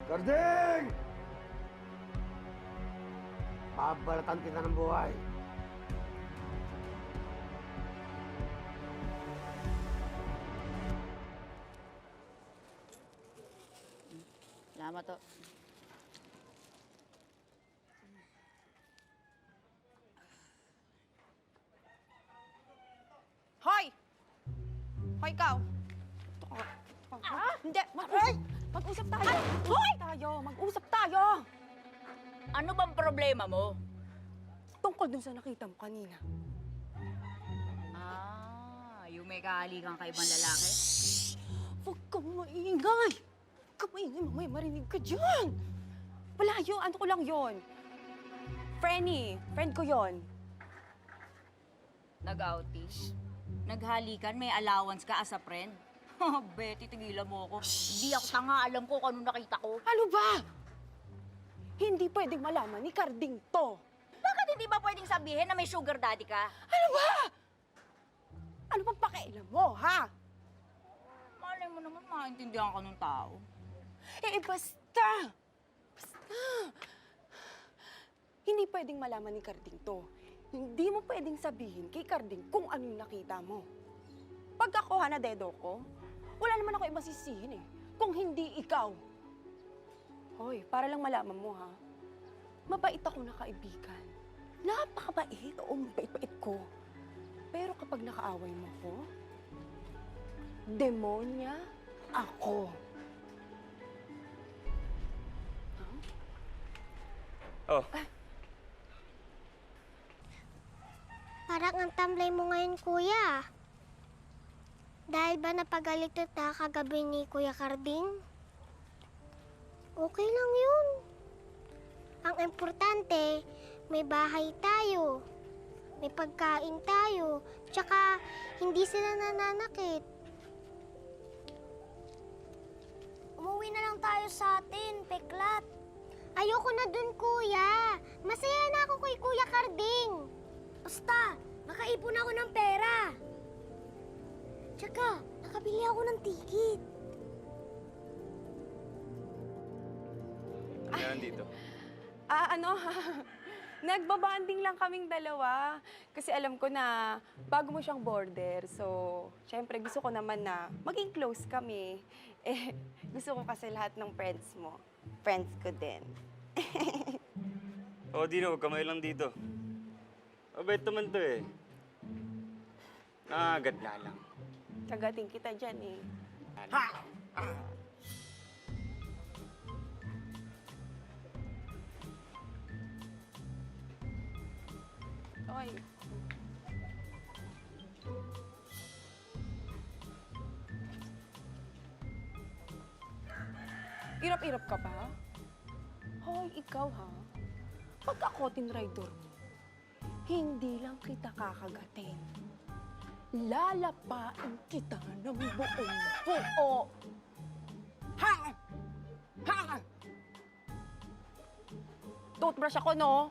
Garding! Babalatan kita ng buhay. Salamat to. Hoy! Hoy, ikaw! Hindi, mag-usap tayo. Hoy! Mag-usap tayo. Ano bang problema mo? Tungkol dun sa nakita mo kanina. Yung may kahalikan kay ibang lalaki? Huwag kang maingay. Huwag kang maingay, mamaya marinig ka dyan. Wala yun, ano ko lang yun. Friend ko yun. Nag-outing? Naghalikan? May allowance ka as a friend? Betty, tigilan mo ako. Hindi ako tanga, alam ko kung anong nakita ko. Ano ba? Hindi pwedeng malaman ni Carding to. Bakit hindi ba pwedeng sabihin na may sugar daddy ka? Ano ba? Ano bang pakialam mo, ha? Malay mo naman, maintindihan ka ng tao. Basta! Hindi pwedeng malaman ni Carding to. Hindi mo pwedeng sabihin kay Carding kung ano yung nakita mo. Pag ako, dedo ko, wala naman ako masisihin eh. Kung hindi ikaw. Hoy, para lang malaman mo ha, mabait ako na kaibigan. Napakabait, oo, mabait-bait ko. Pero kapag nakaaway mo ko, demonya ako. Oh, Parang ang tamlay mo ngayon, kuya. Dahil ba napagalitot na kagabi ni Kuya Carding? Okay lang yun. Ang importante, may bahay tayo. May pagkain tayo. Tsaka, hindi sila nananakit. Umuwi na lang tayo sa atin, Peklat. Ayoko na dun, kuya. Masaya na ako kay Kuya Carding. Basta, nakaipon ako ng pera. Tsaka, nakabili ako ng ticket. ano nandito? Nagbabanding lang kaming dalawa. Kasi alam ko na bago mo siyang border. So, syempre gusto ko naman na maging close kami. Gusto ko kasi lahat ng friends mo. Friends ko din. Dino, huwag kamay lang dito. Mabait naman to eh. Gadla lang. Kagating kita dyan eh. Ha! Oy. Irap-irap ka ba? Hoy, ikaw ha? Pag ako tinrider mo, hindi lang kita kakagatin. Lalapain kita ng buong buo. Ha! Ha! Toothbrush ako, no?